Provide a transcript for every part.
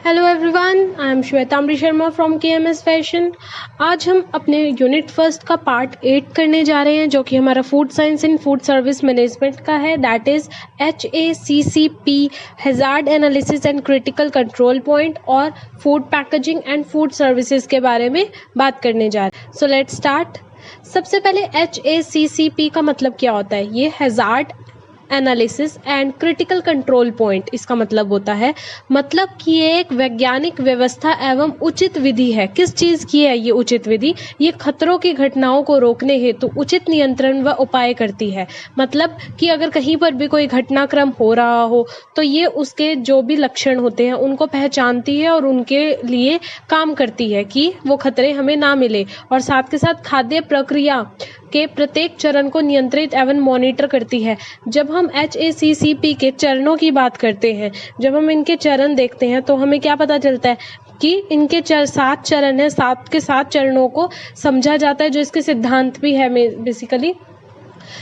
Hello everyone, I am Shwetambari Sharma from KMS fashion. आज हम अपने यूनिट फर्स्ट का पार्ट 8 करने जा रहे हैं, जो कि हमारा food science and food service management का है। That is HACCP, hazard analysis and critical control point, और food packaging and food services के बारे में बात करने जा रहे हैं। So let's start. सबसे पहले HACCP का मतलब क्या होता है? ये hazard analysis and critical control point इसका मतलब होता है, मतलब कि ये एक वैज्ञानिक व्यवस्था एवं उचित विधि है। किस चीज की है ये उचित विधि? ये खतरों की घटनाओं को रोकने हेतु उचित नियंत्रण व उपाय करती है। मतलब कि अगर कहीं पर भी कोई घटनाक्रम हो रहा हो तो ये उसके जो भी लक्षण होते हैं उनको पहचानती है और उनके लिए काम करती है कि वो खतरे हमें ना मिले, और साथ के साथ खाद्य प्रक्रिया के प्रत्येक चरण को नियंत्रित एवं मॉनिटर करती है। जब हम HACCP के चरणों की बात करते हैं, जब हम इनके चरण देखते हैं तो हमें क्या पता चलता है कि इनके 7 चरण है। 7 के 7 चरणों को समझा जाता है, जो इसके सिद्धांत भी है। बेसिकली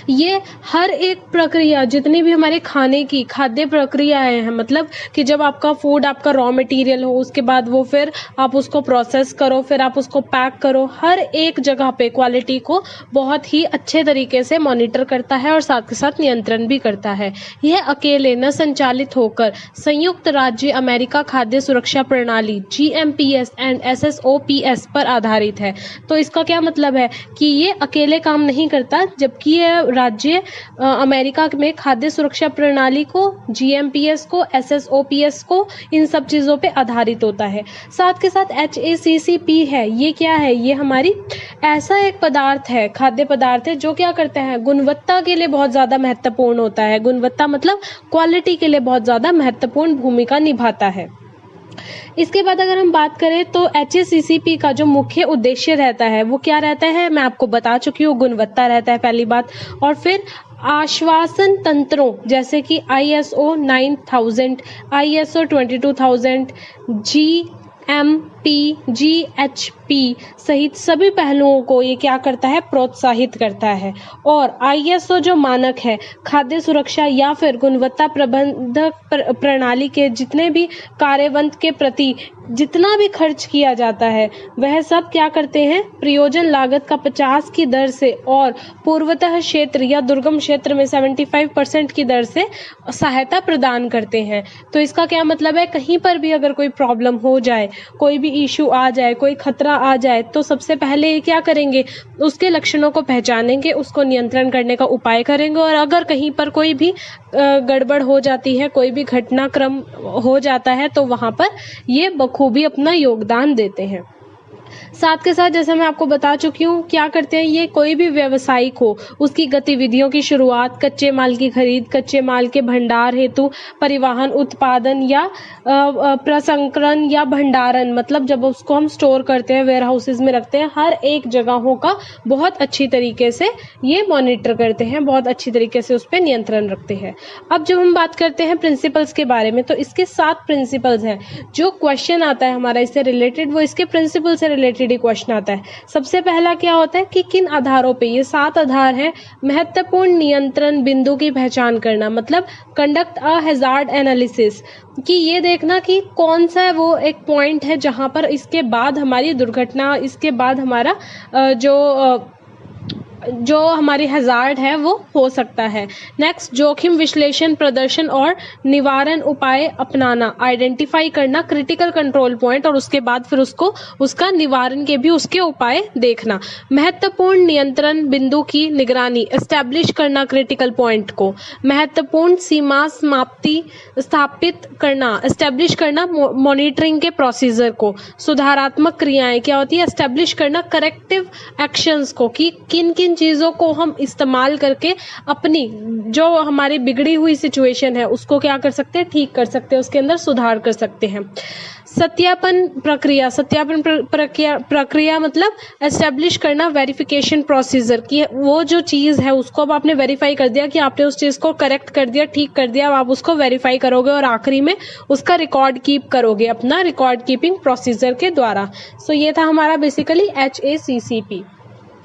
ये हर एक प्रक्रिया, जितनी भी हमारे खाने की खाद्य प्रक्रियाएं हैं, मतलब कि जब आपका फूड आपका रॉ मटेरियल हो, उसके बाद वो फिर आप उसको प्रोसेस करो, फिर आप उसको पैक करो, हर एक जगह पे क्वालिटी को बहुत ही अच्छे तरीके से मॉनिटर करता है और साथ के साथ नियंत्रण भी करता है। यह अकेले न संचालित होकर संयुक्त राज्य अमेरिका खाद्य सुरक्षा प्रणाली GMPS एंड SSOPS पर आधारित है। तो इसका क्या मतलब है कि ये अकेले काम नहीं करता, जबकि ये राज्य अमेरिका में खाद्य सुरक्षा प्रणाली को, GMPS को, SSOPS को, इन सब चीजों पे आधारित होता है। साथ के साथ HACCP है, ये क्या है? ये हमारी ऐसा एक पदार्थ है, खाद्य पदार्थ है, जो क्या करता है, गुणवत्ता के लिए बहुत ज्यादा महत्वपूर्ण होता है। गुणवत्ता मतलब क्वालिटी के लिए बहुत ज्यादा महत्वपूर्ण भूमिका निभाता है। इसके बाद अगर हम बात करें तो HACCP का जो मुख्य उद्देश्य रहता है वो क्या रहता है? मैं आपको बता चुकी हूँ, गुणवत्ता रहता है पहली बात, और फिर आश्वासन तंत्रों जैसे कि ISO 9000, ISO 22000, GMP, GHP सहित सभी पहलुओं को ये क्या करता है? प्रोत्साहित करता है। और ISO जो मानक है खाद्य सुरक्षा या फिर गुणवत्ता प्रबंधक प्रणाली के जितने भी कार्यवंत के प्रति जितना भी खर्च किया जाता है वह सब क्या करते हैं? प्रयोजन लागत का 50 की दर से और पूर्वतः क्षेत्र या दुर्गम क्षेत्र में 75% की दर से सहायता प्रदान करते हैं। तो इसका क्या मतलब है? कहीं पर भी अगर कोई प्रॉब्लम हो जाए, कोई भी इशू आ जाए, कोई खतरा आ जाए, तो सबसे पहले ये क्या करेंगे? उसके लक्षणों को पहचानेंगे, उसको नियंत्रण करने का उपाय करेंगे, और अगर कहीं पर कोई भी गड़बड़ हो जाती है, कोई भी घटनाक्रम हो जाता है, तो वहां पर ये बखूबी अपना योगदान देते हैं। साथ के साथ जैसे मैं आपको बता चुकी हूँ, क्या करते हैं ये? कोई भी व्यवसायिक हो, उसकी गतिविधियों की शुरुआत, कच्चे माल की खरीद, कच्चे माल के भंडार हेतु परिवहन, उत्पादन या प्रसंस्करण या भंडारण, मतलब जब उसको हम स्टोर करते हैं, वेयर हाउसेज में रखते हैं, हर एक जगहों का बहुत अच्छी तरीके से ये मॉनिटर करते हैं, बहुत अच्छी तरीके से उस पर नियंत्रण रखते हैं। अब जब हम बात करते हैं प्रिंसिपल्स के बारे में, तो इसके 7 प्रिंसिपल्स हैं। जो क्वेश्चन आता है हमारा इससे रिलेटेड, वो इसके प्रिंसिपल से रिलेटेड ही क्वेश्चन आता है। सबसे पहला क्या होता है कि किन आधारों पे? ये 7 आधार हैं। महत्वपूर्ण नियंत्रण बिंदु की पहचान करना, मतलब कंडक्ट अ हैजार्ड एनालिसिस, कि ये देखना कि कौन सा वो एक पॉइंट है जहां पर इसके बाद हमारी दुर्घटना, इसके बाद हमारा जो हमारी हैजार्ड है वो हो सकता है। नेक्स्ट, जोखिम विश्लेषण, प्रदर्शन और निवारण उपाय अपनाना, आइडेंटिफाई करना क्रिटिकल कंट्रोल पॉइंट, और उसके बाद फिर उसका निवारण के भी उसके उपाय देखना। महत्वपूर्ण नियंत्रण बिंदु की निगरानी, एस्टैब्लिश करना क्रिटिकल पॉइंट को। महत्वपूर्ण सीमा समाप्ति स्थापित करना, एस्टैब्लिश करना मॉनिटरिंग के प्रोसीजर को। सुधारात्मक क्रियाएं क्या होती है? एस्टैब्लिश करना करेक्टिव एक्शंस को, कि किन किन चीजों को हम इस्तेमाल करके अपनी जो हमारी बिगड़ी हुई सिचुएशन है उसको क्या कर सकते हैं? ठीक कर सकते हैं, उसके अंदर सुधार कर सकते हैं। सत्यापन प्रक्रिया, प्रक्रिया मतलब एस्टेब्लिश करना वेरिफिकेशन प्रोसीजर, कि वो जो चीज है उसको अब आपने वेरीफाई कर दिया, कि आपने उस चीज को करेक्ट कर दिया, ठीक कर दिया, अब आप उसको वेरीफाई करोगे और आखिरी में उसका रिकॉर्ड कीप करोगे अपना रिकॉर्ड कीपिंग प्रोसीजर के द्वारा। सो ये था हमारा बेसिकली HACCP।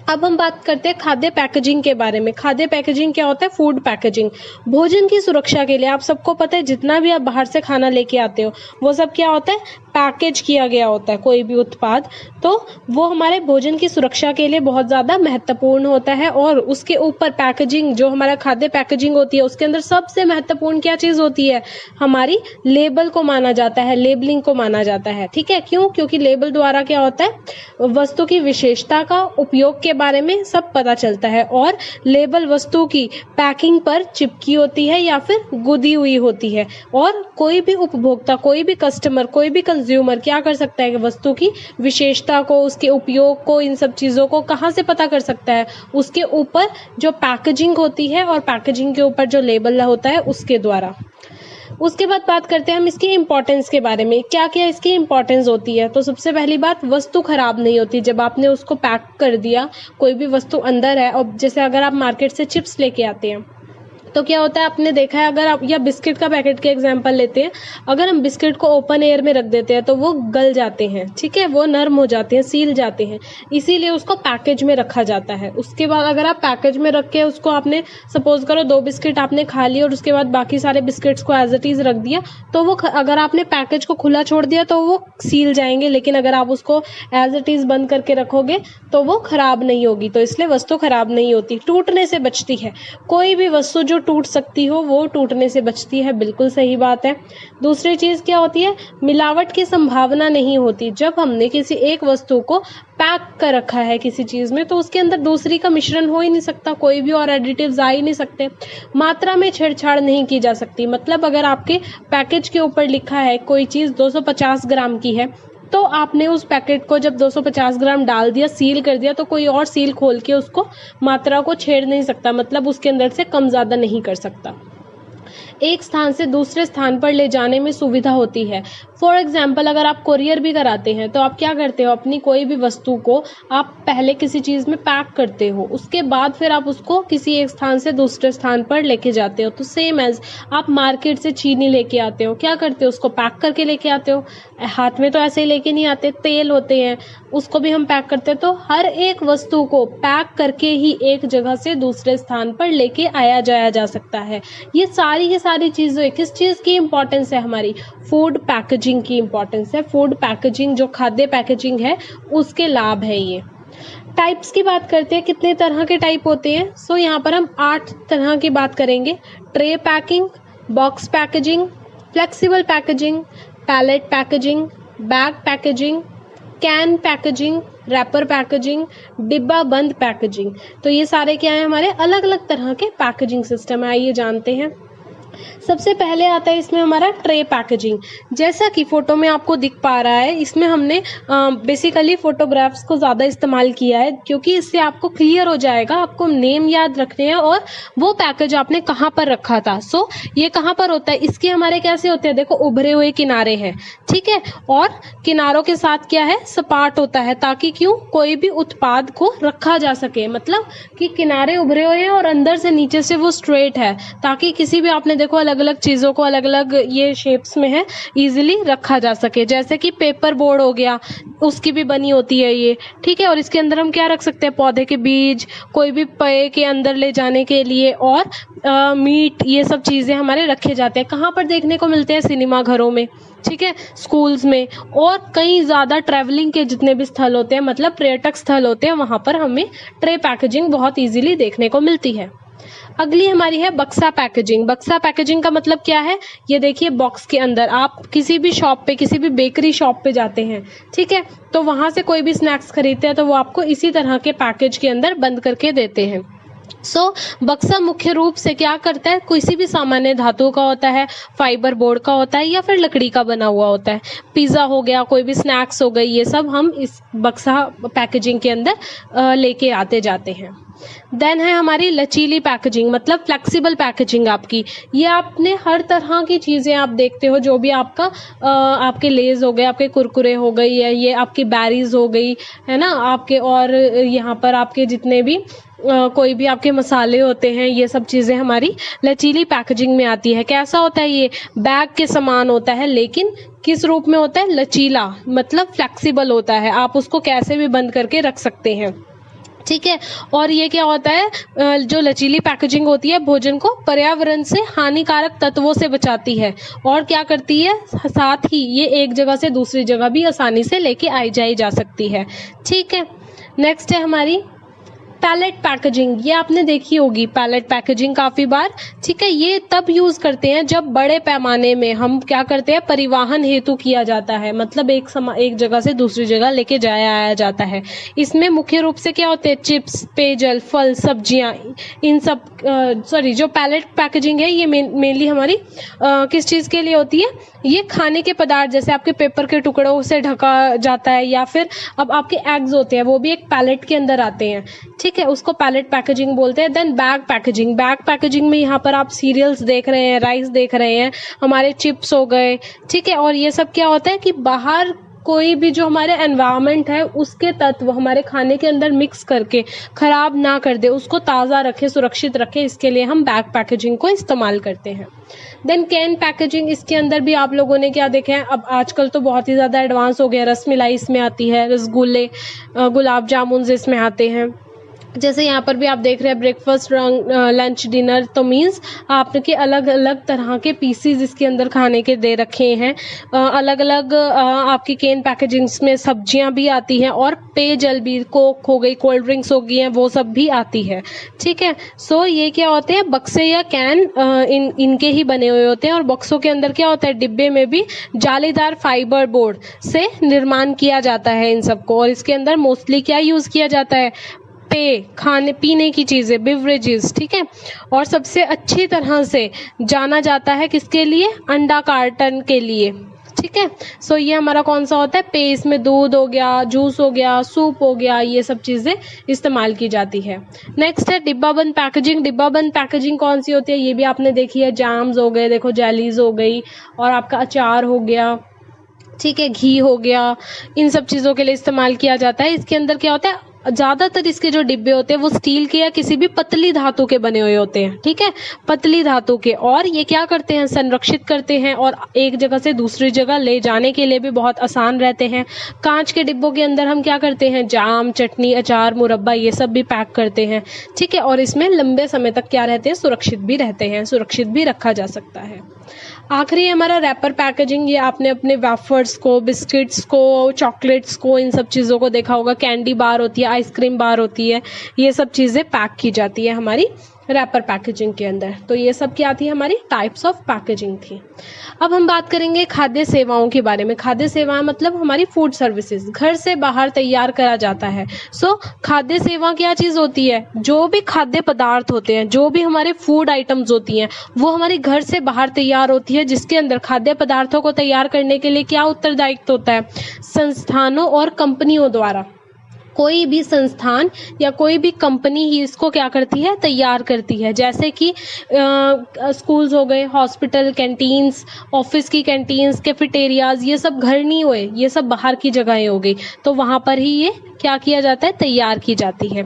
अब हम बात करते हैं खाद्य पैकेजिंग के बारे में। खाद्य पैकेजिंग क्या होता है? Food packaging. भोजन की सुरक्षा के लिए आप सबको पता है, जितना भी आप बाहर से खाना लेके आते हो वो सब क्या होता है? पैकेज किया गया होता है कोई भी उत्पाद, तो वो हमारे भोजन की सुरक्षा के लिए बहुत ज़्यादा महत्वपूर्ण होता है। और उसके ऊपर पैकेजिंग, जो हमारा खाद्य पैकेजिंग होती है, उसके अंदर सबसे महत्वपूर्ण क्या चीज़ होती है, हमारी लेबल को माना जाता है, लेबलिंग को माना जाता है। ठीक है, क्यों? क्योंकि लेबल द्वारा क्या होता है, वस्तु की विशेषता का, उपयोग के बारे में सब पता चलता है। और लेबल वस्तु की पैकिंग पर चिपकी होती है या फिर गुदी हुई होती है। और कोई भी उपभोक्ता, कोई भी कस्टमर, कोई भी कंज्यूमर क्या कर सकता है कि वस्तु की विशेषता को, उसके उपयोग को, इन सब चीज़ों को कहाँ से पता कर सकता है, उसके ऊपर जो पैकेजिंग होती है और पैकेजिंग के ऊपर जो लेबल होता है उसके द्वारा। उसके बाद बात करते हैं हम इसकी इम्पोर्टेंस के बारे में, क्या क्या इसकी इम्पोर्टेंस होती है। तो सबसे पहली बात, वस्तु खराब नहीं होती जब आपने उसको पैक कर दिया। कोई भी वस्तु अंदर है, और जैसे अगर आप मार्केट से चिप्स लेके आते हैं तो क्या होता है, आपने देखा है, अगर आप या बिस्किट का पैकेट के एग्जांपल लेते हैं, अगर हम बिस्किट को ओपन एयर में रख देते हैं तो वो गल जाते हैं। ठीक है, वो नरम हो जाते हैं, सील जाते हैं, इसीलिए उसको पैकेज में रखा जाता है। उसके बाद अगर आप पैकेज में रख के उसको, आपने सपोज करो 2 बिस्किट आपने खा लिए और उसके बाद बाकी सारे बिस्किट्स को एज इट इज रख दिया, तो वो अगर आपने पैकेज को खुला छोड़ दिया तो वो सील जाएंगे, लेकिन अगर आप उसको एज इट इज बंद करके रखोगे तो वो खराब नहीं होगी। तो इसलिए वस्तु खराब नहीं होती, टूटने से बचती है। कोई भी वस्तु जो टूट सकती हो वो टूटने से बचती है, बिल्कुल सही बात है। दूसरी चीज क्या होती है, मिलावट की संभावना नहीं होती। जब हमने किसी एक वस्तु को पैक कर रखा है किसी चीज में, तो उसके अंदर दूसरी का मिश्रण हो ही नहीं सकता, कोई भी और एडिटिव्स आ ही नहीं सकते। मात्रा में छेड़छाड़ नहीं की जा सकती। मतलब अगर आपके पैकेज के ऊपर लिखा है कोई चीज 250 ग्राम की है, तो आपने उस पैकेट को जब 250 ग्राम डाल दिया, सील कर दिया, तो कोई और सील खोल के उसको मात्रा को छेड़ नहीं सकता, मतलब उसके अंदर से कम ज्यादा नहीं कर सकता। एक स्थान से दूसरे स्थान पर ले जाने में सुविधा होती है। फॉर एग्जाम्पल, अगर आप कोरियर भी कराते हैं तो आप क्या करते हो, अपनी कोई भी वस्तु को आप पहले किसी चीज में पैक करते हो, उसके बाद फिर आप उसको किसी एक स्थान से दूसरे स्थान पर लेके जाते हो। तो सेम एज आप मार्केट से चीनी लेके आते हो, क्या करते हो, उसको पैक करके लेके आते हो, हाथ में तो ऐसे ही लेके नहीं आते। तेल होते हैं, उसको भी हम पैक करते हैं। तो हर एक वस्तु को पैक करके ही एक जगह से दूसरे स्थान पर लेके आया जाया जा सकता है। ये सारी की सारी चीजें किस चीज की इंपॉर्टेंस है, हमारी फूड पैकेजिंग की इंपॉर्टेंस है। फूड पैकेजिंग, जो खाद्य पैकेजिंग है, उसके लाभ है ये। टाइप्स की बात करते हैं, कितने तरह के टाइप होते हैं। सो यहाँ पर हम 8 तरह की बात करेंगे। Tray packing, box packaging, flexible packaging, pallet packaging, bag packaging, can packaging, wrapper packaging, डिब्बा बंद पैकेजिंग। तो ये सारे क्या है, हमारे अलग अलग तरह के पैकेजिंग सिस्टम है। आइए जानते हैं। सबसे पहले आता है इसमें हमारा ट्रे पैकेजिंग। जैसा कि फोटो में आपको दिख पा रहा है, इसमें हमने बेसिकली फोटोग्राफ्स को ज़्यादा इस्तेमाल किया है, क्योंकि इससे आपको क्लियर हो जाएगा, आपको नेम याद रखने हैं और वो पैकेज आपने कहाँ पर रखा था। सो ये कहाँ पर होता है, इसके हमारे कैसे होते हैं, देखो उभरे हुए किनारे हैं, ठीक है, और किनारों के साथ क्या है, सपाट होता है, ताकि क्यों, कोई भी उत्पाद को रखा जा सके। मतलब कि किनारे उभरे हुए हैं और अंदर से नीचे से वो स्ट्रेट है, ताकि किसी भी, आपने देखो अलग अलग चीजों को अलग अलग ये शेप्स में है, इजीली रखा जा सके। जैसे कि पेपर बोर्ड हो गया, उसकी भी बनी होती है ये, ठीक है। और इसके अंदर हम क्या रख सकते हैं, पौधे के बीज, कोई भी पेय के अंदर ले जाने के लिए, और मीट, ये सब चीजें हमारे रखे जाते हैं। कहाँ पर देखने को मिलते हैं, सिनेमा घरों में, ठीक है, स्कूल्स में, और कई ज्यादा ट्रैवलिंग के जितने भी स्थल होते हैं, मतलब पर्यटक स्थल होते हैं, वहां पर हमें ट्रे पैकेजिंग बहुत इजीली देखने को मिलती है। अगली हमारी है बक्सा पैकेजिंग। बक्सा पैकेजिंग का मतलब क्या है, ये देखिए, बॉक्स के अंदर आप किसी भी शॉप पे, किसी भी बेकरी शॉप पे जाते हैं, ठीक है, तो वहां से कोई भी स्नैक्स खरीदते हैं तो वो आपको इसी तरह के पैकेज के अंदर बंद करके देते हैं। बक्सा मुख्य रूप से क्या करता है, किसी भी सामान्य धातु का होता है, फाइबर बोर्ड का होता है, या फिर लकड़ी का बना हुआ होता है। पिज्जा हो गया, कोई भी स्नैक्स हो गई, ये सब हम इस बक्सा पैकेजिंग के अंदर लेके आते जाते हैं। देन है हमारी लचीली पैकेजिंग, मतलब फ्लेक्सिबल पैकेजिंग आपकी। ये आपने हर तरह की चीजें आप देखते हो, जो भी आपका आपके लेज हो गए, आपके कुरकुरे हो गई, है ये आपकी बैरीज हो गई, है ना, आपके, और यहाँ पर आपके जितने भी कोई भी आपके मसाले होते हैं, ये सब चीजें हमारी लचीली पैकेजिंग में आती है। कैसा होता है, ये बैग के समान होता है, लेकिन किस रूप में होता है, लचीला, मतलब फ्लेक्सिबल होता है, आप उसको कैसे भी बंद करके रख सकते हैं, ठीक है। और ये क्या होता है, जो लचीली पैकेजिंग होती है भोजन को पर्यावरण से हानिकारक तत्वों से बचाती है और क्या करती है, साथ ही ये एक जगह से दूसरी जगह भी आसानी से लेके आई जाई जा सकती है। ठीक है। नेक्स्ट है हमारी पैलेट पैकेजिंग। ये आपने देखी होगी पैलेट पैकेजिंग काफ़ी बार। ठीक है। ये तब यूज़ करते हैं जब बड़े पैमाने में हम क्या करते हैं, परिवहन हेतु किया जाता है, मतलब एक जगह से दूसरी जगह लेके जाया आया जाता है। इसमें मुख्य रूप से क्या होते हैं, चिप्स, पेयजल, फल, सब्जियां, इन सब जो पैलेट पैकेजिंग है ये मेनली हमारी किस चीज़ के लिए होती है, ये खाने के पदार्थ जैसे आपके पेपर के टुकड़ों से ढका जाता है, या फिर अब आपके एग्स होते हैं वो भी एक पैलेट के अंदर आते हैं। ठीक है, उसको पैलेट पैकेजिंग बोलते हैं। Then bag packaging. Bag packaging में यहाँ पर आप सीरियल्स देख रहे हैं, राइस देख रहे हैं, हमारे चिप्स हो गए। ठीक है। और ये सब क्या होता है कि बाहर कोई भी जो हमारे एनवायरनमेंट है उसके तत्व हमारे खाने के अंदर मिक्स करके खराब ना कर दे, उसको ताज़ा रखे, सुरक्षित रखे, इसके लिए हम बैग पैकेजिंग को इस्तेमाल करते हैं। देन कैन पैकेजिंग, इसके अंदर भी आप लोगों ने क्या देखा है, अब आजकल तो बहुत ही ज़्यादा एडवांस हो गया, रसमलाई इसमें आती है, रसगुल्ले, गुलाब जामुन इसमें आते हैं। जैसे यहाँ पर भी आप देख रहे हैं ब्रेकफास्ट, लंच, डिनर, तो मीन्स आपके अलग अलग तरह के पीसीज इसके अंदर खाने के दे रखे हैं। अलग अलग आपकी कैन पैकेजिंग्स में सब्जियां भी आती हैं और पेयजल भी, कोक हो गई, कोल्ड ड्रिंक्स हो गई हैं, वो सब भी आती है। ठीक है। सो ये क्या होते हैं, बक्से या कैन इनके ही बने हुए होते हैं और बक्सों के अंदर क्या होता है, डिब्बे में भी जालीदार फाइबर बोर्ड से निर्माण किया जाता है इन सबको। और इसके अंदर मोस्टली क्या यूज किया जाता है, खाने पीने की चीजें, बिवरेजेस। ठीक है। और सबसे अच्छी तरह से जाना जाता है किसके लिए, अंडा कार्टन के लिए। ठीक है। सो ये हमारा कौन सा होता है, पे, इसमें दूध हो गया, जूस हो गया, सूप हो गया, ये सब चीजें इस्तेमाल की जाती है। नेक्स्ट है डिब्बाबंद पैकेजिंग। डिब्बाबंद पैकेजिंग कौन सी होती है, ये भी आपने देखी है, जैम्स हो गए, देखो जेलीज हो गई, और आपका अचार हो गया, ठीक है, घी हो गया, इन सब चीजों के लिए इस्तेमाल किया जाता है। इसके अंदर क्या होता है, ज्यादातर इसके जो डिब्बे होते हैं वो स्टील के या किसी भी पतली धातु के बने हुए होते हैं। ठीक है, पतली धातु के। और ये क्या करते हैं, संरक्षित करते हैं और एक जगह से दूसरी जगह ले जाने के लिए भी बहुत आसान रहते हैं। कांच के डिब्बों के अंदर हम क्या करते हैं, जाम, चटनी, अचार, मुरब्बा, ये सब भी पैक करते हैं। ठीक है। और इसमें लंबे समय तक क्या रहते हैं, सुरक्षित भी रहते हैं, सुरक्षित भी रखा जा सकता है। आखिरी हमारा रैपर पैकेजिंग। ये आपने अपने वेफर्स को, बिस्किट्स को, चॉकलेट्स को, इन सब चीज़ों को देखा होगा, कैंडी बार होती है, आइसक्रीम बार होती है, ये सब चीज़ें पैक की जाती है हमारी रैपर पैकेजिंग के अंदर। तो ये सब क्या थी, हमारी टाइप्स ऑफ पैकेजिंग थी। अब हम बात करेंगे खाद्य सेवाओं के बारे में। खाद्य सेवाएं मतलब हमारी फूड सर्विसेज, घर से बाहर तैयार करा जाता है। सो खाद्य सेवा क्या चीज़ होती है, जो भी खाद्य पदार्थ होते हैं, जो भी हमारे फूड आइटम्स होती हैं, वो हमारी घर से बाहर तैयार होती है, जिसके अंदर खाद्य पदार्थों को तैयार करने के लिए क्या उत्तरदायित्व होता है, संस्थानों और कंपनियों द्वारा। कोई भी संस्थान या कोई भी कंपनी ही इसको क्या करती है, तैयार करती है। जैसे कि स्कूल्स हो गए, हॉस्पिटल, कैंटीन्स, ऑफिस की कैंटीन्स, कैफेटेरियाज, ये सब घर नहीं हुए, ये सब बाहर की जगहें हो गई, तो वहाँ पर ही ये क्या किया जाता है, तैयार की जाती है।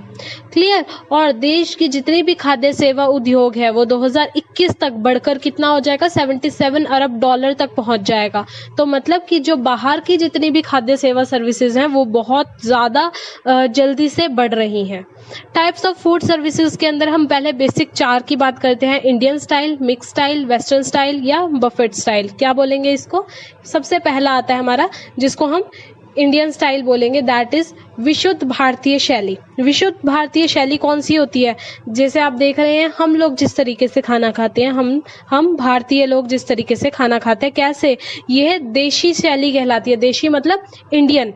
क्लियर। और देश की जितनी भी खाद्य सेवा उद्योग है वो 2021 तक बढ़कर कितना हो जाएगा, 77 अरब डॉलर तक पहुंच जाएगा। तो मतलब कि जो बाहर की जितनी भी खाद्य सेवा सर्विसेज हैं वो बहुत ज़्यादा जल्दी से बढ़ रही हैं। टाइप्स ऑफ फूड सर्विसेज के अंदर हम पहले बेसिक 4 की बात करते हैं, Indian style, mix style, western style या बफेट स्टाइल। क्या बोलेंगे इसको, सबसे पहला आता है हमारा जिसको हम इंडियन स्टाइल बोलेंगे, दैट इज विशुद्ध भारतीय शैली। विशुद्ध भारतीय शैली कौन सी होती है, जैसे आप देख रहे हैं हम लोग जिस तरीके से खाना खाते हैं, हम भारतीय लोग जिस तरीके से खाना खाते हैं, कैसे, यह देशी शैली कहलाती है। देशी मतलब इंडियन,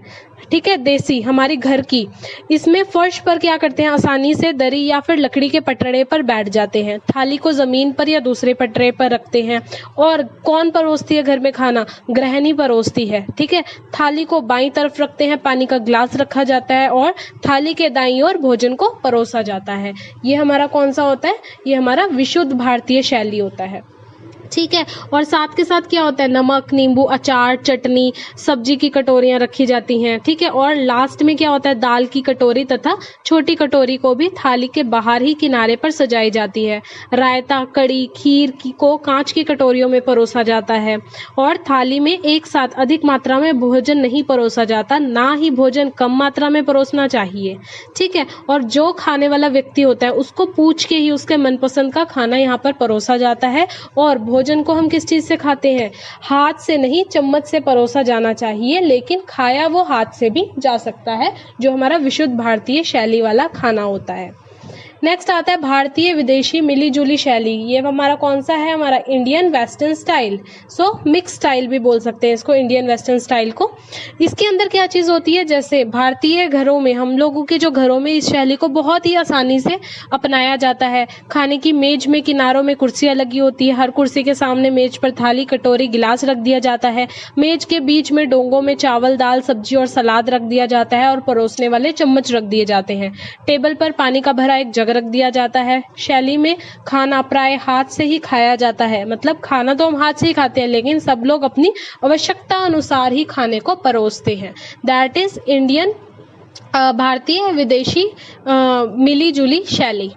ठीक है, देसी, हमारी घर की। इसमें फर्श पर क्या करते हैं, आसानी से दरी या फिर लकड़ी के पटरे पर बैठ जाते हैं, थाली को जमीन पर या दूसरे पटरे पर रखते हैं। और कौन परोसती है घर में खाना, गृहिणी परोसती है। ठीक है, थाली को बाईं तरफ रखते हैं, पानी का ग्लास रखा जाता है और थाली के दाईं ओर भोजन को परोसा जाता है। ये हमारा कौन सा होता है, ये हमारा विशुद्ध भारतीय शैली होता है। ठीक है। और साथ के साथ क्या होता है, नमक, नींबू, अचार, चटनी, सब्जी की कटोरियाँ रखी जाती हैं। ठीक है। और लास्ट में क्या होता है, दाल की कटोरी तथा छोटी कटोरी को भी थाली के बाहर ही किनारे पर सजाई जाती है। रायता, कड़ी, खीर को कांच की कटोरियों में परोसा जाता है। और थाली में एक साथ अधिक मात्रा में भोजन नहीं परोसा जाता, ना ही भोजन कम मात्रा में परोसना चाहिए। ठीक है। और जो खाने वाला व्यक्ति होता है उसको पूछ के ही उसके मनपसंद का खाना यहाँ पर परोसा जाता है। और भोजन को हम किस चीज से खाते हैं, हाथ से नहीं, चम्मच से परोसा जाना चाहिए, लेकिन खाया वो हाथ से भी जा सकता है, जो हमारा विशुद्ध भारतीय शैली वाला खाना होता है। नेक्स्ट आता है भारतीय विदेशी मिली जुली शैली। ये हमारा कौन सा है, हमारा इंडियन वेस्टर्न स्टाइल। सो मिक्स स्टाइल भी बोल सकते हैं इसको, इंडियन वेस्टर्न स्टाइल को। इसके अंदर क्या चीज होती है, जैसे भारतीय घरों में, हम लोगों के जो घरों में इस शैली को बहुत ही आसानी से अपनाया जाता है। खाने की मेज में किनारों में कुर्सियां लगी होती है, हर कुर्सी के सामने मेज पर थाली, कटोरी, गिलास रख दिया जाता है। मेज के बीच में डोंगों में चावल, दाल, सब्जी और सलाद रख दिया जाता है और परोसने वाले चम्मच रख दिए जाते हैं। टेबल पर पानी का भरा एक जग रख दिया जाता है। शैली में खाना प्राय हाथ से ही खाया जाता है, मतलब खाना तो हम हाथ से ही खाते हैं, लेकिन सब लोग अपनी आवश्यकता अनुसार ही खाने को परोसते हैं। दैट इज इंडियन भारतीय विदेशी मिली जुली शैली।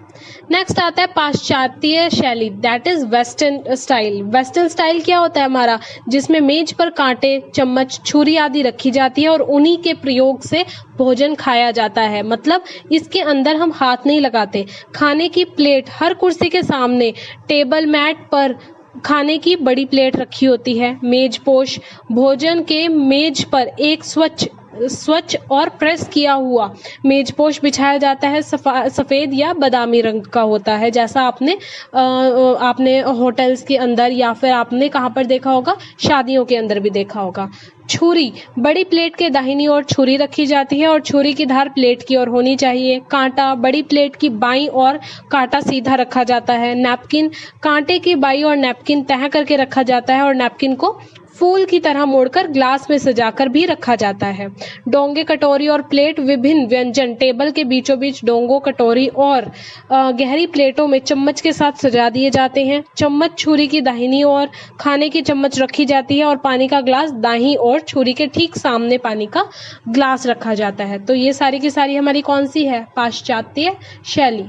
नेक्स्ट आता है पाश्चात्य शैली, that is western style. Western style क्या होता है हमारा, जिसमें मेज पर कांटे, चम्मच, छुरी आदि रखी जाती है और उन्हीं के प्रयोग से भोजन खाया जाता है। मतलब इसके अंदर हम हाथ नहीं लगाते। खाने की प्लेट हर कुर्सी के सामने, टेबल मैट पर खाने की बड़ी प्लेट रखी होती है। मेजपोश, भोजन के मेज पर एक स्वच्छ और प्रेस किया हुआ मेजपोश बिछाया जाता है। सफेद या बादामी रंग का होता है, जैसा आपने होटल्स के अंदर या फिर आपने कहाँ पर देखा होगा, शादियों के अंदर भी देखा होगा। छुरी, बड़ी प्लेट के दाहिनी ओर छुरी रखी जाती है और छुरी की धार प्लेट की ओर होनी चाहिए। कांटा, बड़ी प्लेट की बाईं ओर कांटा सीधा रखा जाता है। नैपकिन, कांटे की बाईं ओर नैपकिन तह करके रखा जाता है और नैपकिन को फूल की तरह मोड़कर ग्लास में सजाकर भी रखा जाता है। डोंगे, कटोरी और प्लेट, विभिन्न व्यंजन टेबल के बीचों बीच डोंगों, कटोरी और गहरी प्लेटों में चम्मच के साथ सजा दिए जाते हैं। चम्मच छुरी की दाहिनी ओर खाने की चम्मच रखी जाती है और पानी का ग्लास दाहिनी ओर छुरी के ठीक सामने पानी का ग्लास रखा जाता है। तो ये सारी की सारी हमारी कौन सी है, पाश्चात्य शैली।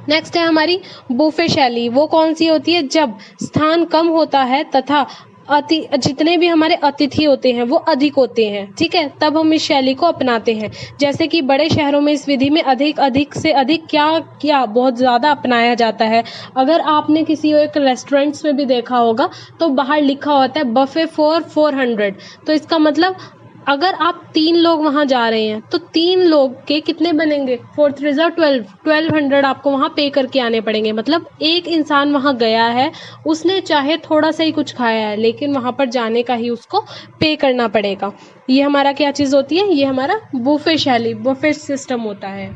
नेक्स्ट है हमारी बुफे शैली। वो कौन सी होती है, जब स्थान कम होता है तथा जितने भी हमारे अतिथि होते हैं वो अधिक होते हैं। ठीक है, तब हम इस शैली को अपनाते हैं। जैसे कि बड़े शहरों में इस विधि में अधिक से अधिक क्या बहुत ज्यादा अपनाया जाता है। अगर आपने किसी एक रेस्टोरेंट्स में भी देखा होगा तो बाहर लिखा होता है बफे फॉर 400। तो इसका मतलब अगर आप 3 लोग वहां जा रहे हैं तो 3 लोग के कितने बनेंगे, 4 3 1200 आपको वहां पे करके आने पड़ेंगे। मतलब एक इंसान वहां गया है, उसने चाहे थोड़ा सा ही कुछ खाया है, लेकिन वहां पर जाने का ही उसको पे करना पड़ेगा। ये हमारा क्या चीज होती है, ये हमारा बुफे शैली, बुफे सिस्टम होता है।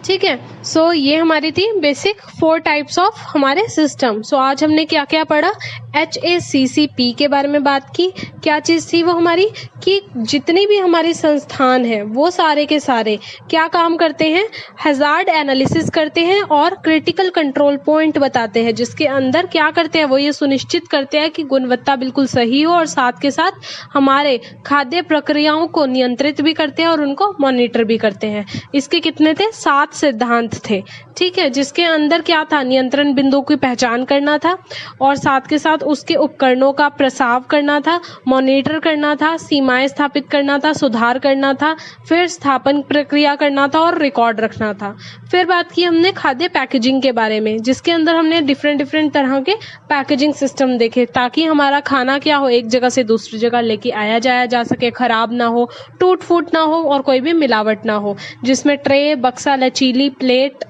ठीक है। सो ये हमारी थी बेसिक 4 टाइप्स ऑफ हमारे सिस्टम। सो आज हमने क्या क्या पढ़ा, HACCP के बारे में बात की। क्या चीज थी वो हमारी, कि जितनी भी हमारी संस्थान है वो सारे के सारे क्या काम करते हैं, हैजार्ड एनालिसिस करते हैं और क्रिटिकल कंट्रोल पॉइंट बताते हैं, जिसके अंदर क्या करते हैं, वो ये सुनिश्चित करते हैं कि गुणवत्ता बिल्कुल सही हो और साथ के साथ हमारे खाद्य प्रक्रियाओं को नियंत्रित भी करते हैं और उनको मॉनिटर भी करते हैं। इसके कितने थे, 7 सिद्धांत थे। ठीक है, जिसके अंदर क्या था, नियंत्रण बिंदु की पहचान करना था और साथ के साथ उसके उपकरणों का प्रसाव करना था, मॉनिटर करना था, सीमाएं स्थापित करना था, सुधार करना था, फिर स्थापन प्रक्रिया करना था और रिकॉर्ड रखना था। फिर बात की हमने खाद्य पैकेजिंग के बारे में, जिसके अंदर हमने डिफरेंट तरह के पैकेजिंग सिस्टम देखे, ताकि हमारा खाना क्या हो, एक जगह से दूसरी जगह लेके आया जाया जा सके, खराब ना हो, टूट फूट ना हो और कोई भी मिलावट ना हो। जिसमें ट्रे, बक्सा, लचीली प्लेट,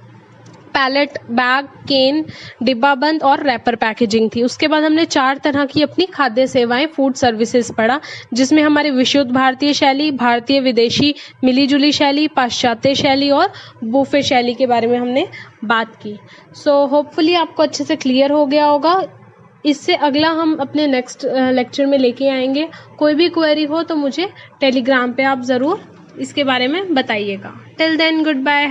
पैलेट, बैग, केन, डिब्बा बंद और रैपर पैकेजिंग थी। उसके बाद हमने 4 तरह की अपनी खाद्य सेवाएं, फूड सर्विसेज पढ़ा, जिसमें हमारी विशुद्ध भारतीय शैली, भारतीय विदेशी मिली जुली शैली, पाश्चात्य शैली और बुफे शैली के बारे में हमने बात की। सो होपफुली आपको अच्छे से क्लियर हो गया होगा। इससे अगला हम अपने नेक्स्ट लेक्चर में लेके आएंगे। कोई भी क्वेरी हो तो मुझे टेलीग्राम पे आप ज़रूर इसके बारे में बताइएगा। Till then good bye.